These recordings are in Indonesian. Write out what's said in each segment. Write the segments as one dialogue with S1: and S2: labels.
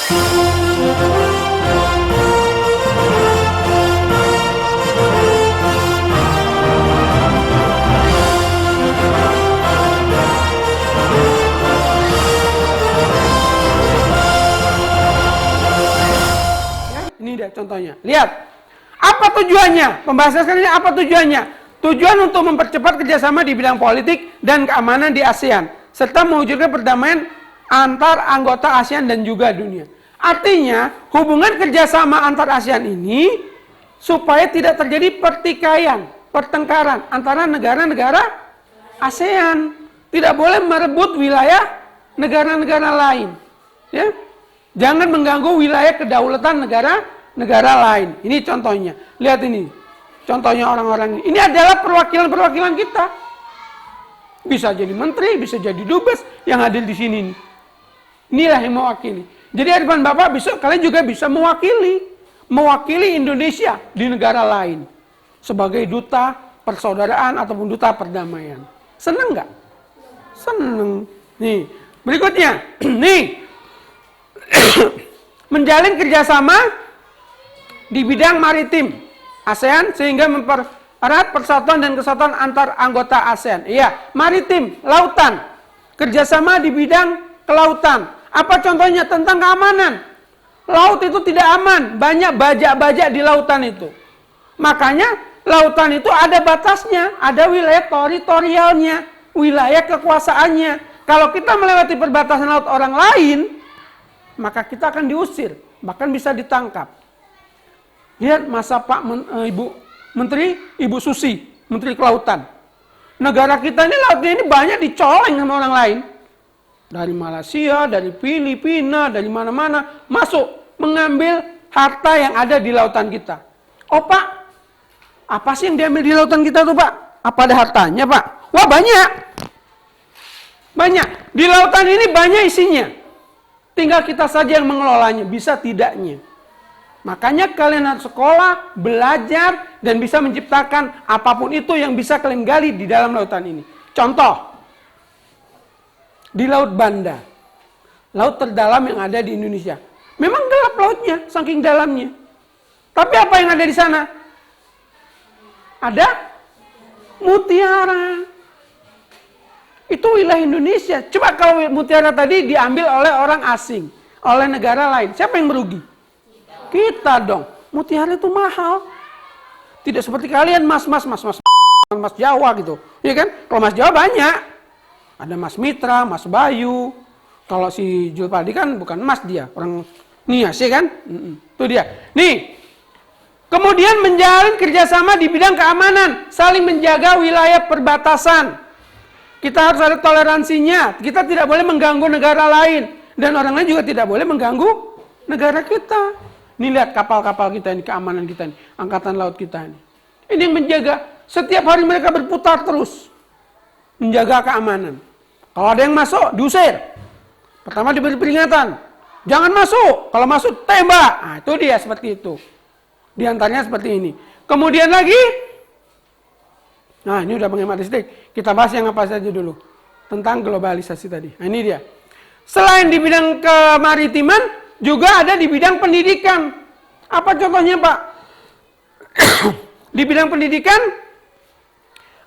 S1: Ini dia contohnya. Lihat. Apa tujuannya? Pembahasan kali ini apa tujuannya? Tujuan untuk mempercepat kerjasama di bidang politik dan keamanan di ASEAN, serta mewujudkan perdamaian antar anggota ASEAN dan juga dunia. Artinya, hubungan kerjasama antar ASEAN ini supaya tidak terjadi pertikaian, pertengkaran antara negara-negara ASEAN. Tidak boleh merebut wilayah negara-negara lain. Ya? Jangan mengganggu wilayah kedaulatan negara lain. Ini contohnya. Lihat ini. Contohnya orang-orang ini. Ini adalah perwakilan-perwakilan kita. Bisa jadi menteri, bisa jadi dubes yang hadir di sini. Inilah yang mewakili. Jadi harapan Bapak besok kalian juga bisa mewakili Indonesia di negara lain sebagai duta persaudaraan ataupun duta perdamaian. Seneng nggak? Seneng. Nih, berikutnya. Nih. Menjalin kerjasama di bidang maritim ASEAN sehingga mempererat persatuan dan kesatuan antar anggota ASEAN. Iya, maritim, lautan. Kerjasama di bidang kelautan. Apa contohnya? Tentang keamanan. Laut itu tidak aman. Banyak bajak-bajak di lautan itu. Makanya lautan itu ada batasnya. Ada wilayah teritorialnya. Wilayah kekuasaannya. Kalau kita melewati perbatasan laut orang lain, maka kita akan diusir. Bahkan bisa ditangkap. Lihat masa Ibu Menteri, Ibu Susi, Menteri Kelautan. Negara kita ini lautnya ini banyak dicoleng sama orang lain. Dari Malaysia, dari Filipina, dari mana-mana. Masuk, mengambil harta yang ada di lautan kita. Oh Pak, apa sih yang diambil di lautan kita tuh Pak? Apa ada hartanya Pak? Wah banyak. Banyak. Di lautan ini banyak isinya. Tinggal kita saja yang mengelolanya, bisa tidaknya. Makanya kalian harus sekolah, belajar, dan bisa menciptakan apapun itu yang bisa kalian gali di dalam lautan ini. Contoh, di Laut Banda, laut terdalam yang ada di Indonesia. Memang gelap lautnya, saking dalamnya. Tapi apa yang ada di sana? Ada mutiara. Itu wilayah Indonesia. Coba kalau mutiara tadi diambil oleh orang asing, oleh negara lain, siapa yang merugi? Kita dong. Mutiara itu mahal. Tidak seperti kalian mas Jawa gitu. Iya kan? Kalau mas Jawa banyak. Ada Mas Mitra, Mas Bayu. Kalau si Julpadi kan bukan mas dia, orang Nias ya kan? Itu dia. Nih. Kemudian menjalin kerjasama di bidang keamanan, saling menjaga wilayah perbatasan. Kita harus ada toleransinya. Kita tidak boleh mengganggu negara lain. Dan orang lain juga tidak boleh mengganggu negara kita. Nih lihat kapal-kapal kita ini, keamanan kita ini. Angkatan laut kita ini. Ini yang menjaga. Setiap hari mereka berputar terus. Menjaga keamanan. Kalau ada yang masuk, diusir. Pertama diberi peringatan. Jangan masuk. Kalau masuk, tembak. Nah itu dia seperti itu. Di antaranya seperti ini. Kemudian lagi. Nah ini udah menghemat listrik. Kita bahas yang apa saja dulu. Tentang globalisasi tadi. Nah ini dia. Selain di bidang kemaritiman, juga ada di bidang pendidikan. Apa contohnya Pak? Di bidang pendidikan,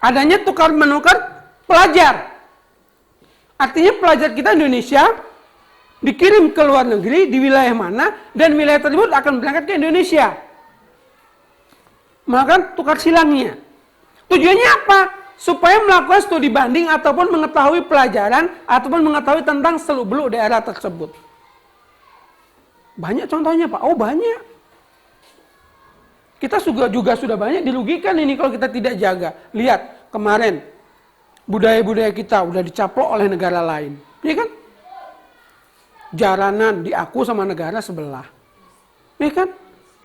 S1: adanya tukar-menukar pelajar. Artinya pelajar kita Indonesia dikirim ke luar negeri, di wilayah mana, dan wilayah tersebut akan berangkat ke Indonesia. Maka tukar silangnya. Tujuannya apa? Supaya melakukan studi banding ataupun mengetahui pelajaran ataupun mengetahui tentang seluk-beluk daerah tersebut. Banyak contohnya Pak. Oh banyak. Kita juga sudah banyak dirugikan ini kalau kita tidak jaga. Lihat kemarin budaya-budaya kita udah dicaplok oleh negara lain. Ya kan? Jaranan diaku sama negara sebelah. Ya kan?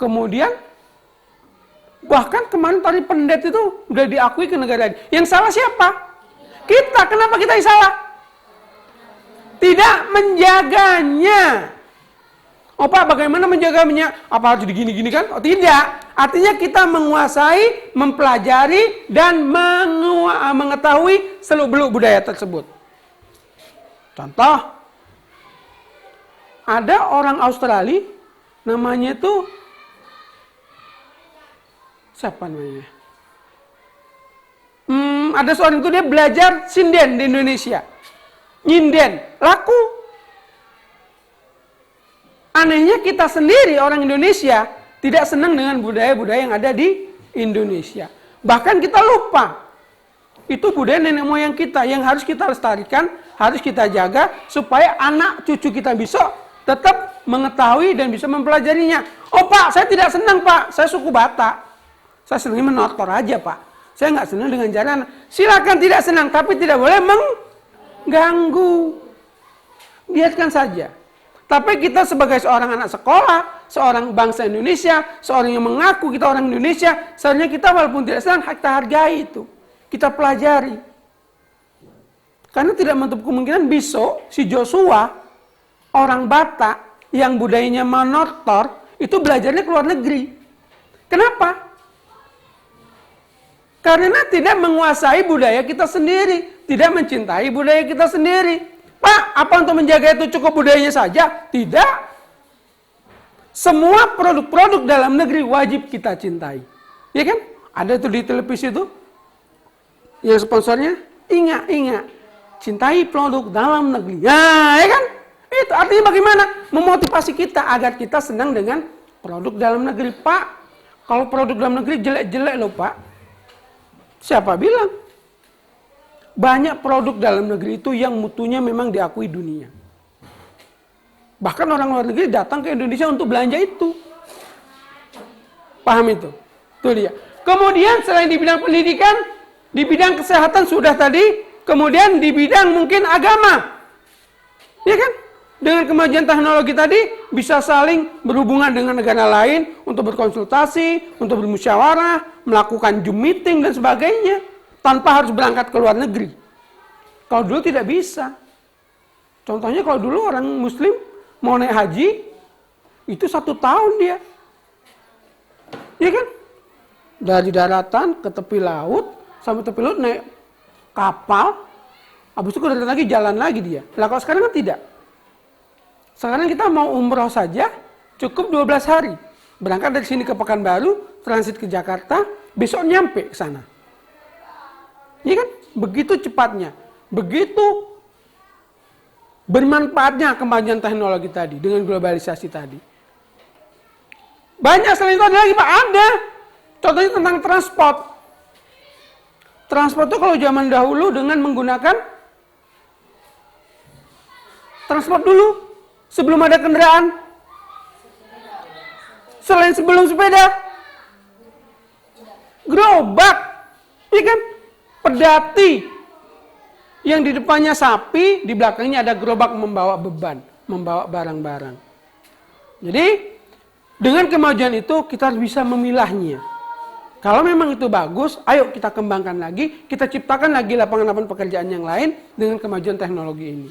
S1: Kemudian bahkan kemarin tari pendet itu udah diakui ke negara lain. Yang salah siapa? Kita. Kenapa kita yang salah? Tidak menjaganya. Oh Pak, bagaimana menjaganya? Apa harus digini-gini kan? Oh tidak. Artinya kita menguasai, mempelajari, dan mengetahui seluk-beluk budaya tersebut. Contoh, ada orang Australia, namanya itu, siapa namanya? Ada seorang itu dia belajar sinden di Indonesia. Nyinden, laku. Anehnya kita sendiri orang Indonesia tidak senang dengan budaya-budaya yang ada di Indonesia. Bahkan kita lupa. Itu budaya nenek moyang kita yang harus kita lestarikan, harus kita jaga supaya anak cucu kita besok tetap mengetahui dan bisa mempelajarinya. Oh Pak, saya tidak senang Pak, saya suku Batak. Saya senangnya menotor aja Pak. Saya nggak senang dengan jalan. Silakan tidak senang, tapi tidak boleh mengganggu. Biarkan saja. Tapi kita sebagai seorang anak sekolah, seorang bangsa Indonesia, seorang yang mengaku kita orang Indonesia, seharusnya kita walaupun tidak senang, kita hargai itu. Kita pelajari. Karena tidak menutup kemungkinan besok si Joshua, orang Batak yang budayanya monotor, itu belajarnya ke luar negeri. Kenapa? Karena tidak menguasai budaya kita sendiri, tidak mencintai budaya kita sendiri. Pak, apa untuk menjaga itu cukup budayanya saja? Tidak. Semua produk-produk dalam negeri wajib kita cintai. Ya kan? Ada tuh di televisi itu. Yang sponsornya, ingat. Cintai produk dalam negeri. Nah, ya kan? Itu artinya bagaimana? Memotivasi kita agar kita senang dengan produk dalam negeri. Pak, kalau produk dalam negeri jelek-jelek loh Pak. Siapa bilang? Banyak produk dalam negeri itu yang mutunya memang diakui dunia. Bahkan orang luar negeri datang ke Indonesia untuk belanja itu. Paham itu? Itu dia. Kemudian selain di bidang pendidikan, di bidang kesehatan sudah tadi, kemudian di bidang mungkin agama. Ya kan? Dengan kemajuan teknologi tadi bisa saling berhubungan dengan negara lain untuk berkonsultasi, untuk bermusyawarah, melakukan Zoom meeting dan sebagainya tanpa harus berangkat ke luar negeri. Kalau dulu tidak bisa. Contohnya kalau dulu orang Muslim mau naik haji itu 1 tahun dia, ya kan? Dari daratan ke tepi laut sampai tepi laut naik kapal, habis itu kemudian lagi jalan lagi dia. Lah kalau sekarang kan tidak. Sekarang kita mau umroh saja cukup 12 hari. Berangkat dari sini ke Pekanbaru, transit ke Jakarta, besok nyampe ke sana. Iya kan? Begitu cepatnya. Begitu bermanfaatnya kemajuan teknologi tadi dengan globalisasi tadi. Banyak selain itu ada lagi Pak, ada. Contohnya tentang transport. Transport itu kalau zaman dahulu dengan menggunakan transport dulu. Sebelum ada kendaraan. Selain sebelum sepeda. Gerobak. Iya kan? Pedati. Yang di depannya sapi, di belakangnya ada gerobak membawa beban. Membawa barang-barang. Jadi, dengan kemajuan itu kita harus bisa memilahnya. Kalau memang itu bagus, ayo kita kembangkan lagi. Kita ciptakan lagi lapangan-lapangan pekerjaan yang lain dengan kemajuan teknologi ini.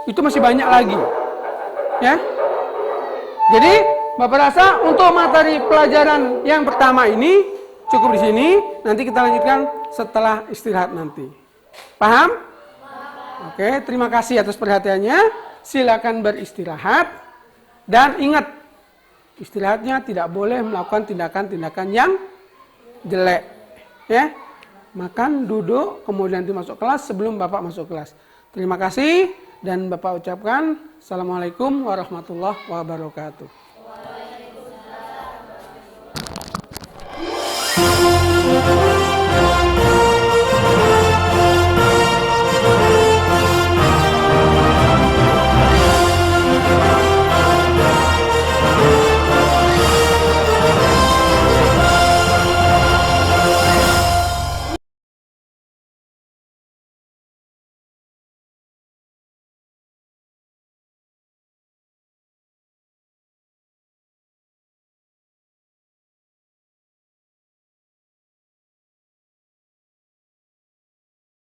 S1: Itu masih banyak lagi, ya. Jadi, Bapak rasa untuk materi pelajaran yang pertama ini cukup di sini. Nanti kita lanjutkan setelah istirahat nanti. Paham? Oke, terima kasih atas perhatiannya. Silakan beristirahat dan ingat, istirahatnya tidak boleh melakukan tindakan-tindakan yang jelek, ya. Makan, duduk, kemudian nanti masuk kelas sebelum Bapak masuk kelas. Terima kasih. Dan Bapak ucapkan Assalamualaikum warahmatullahi wabarakatuh.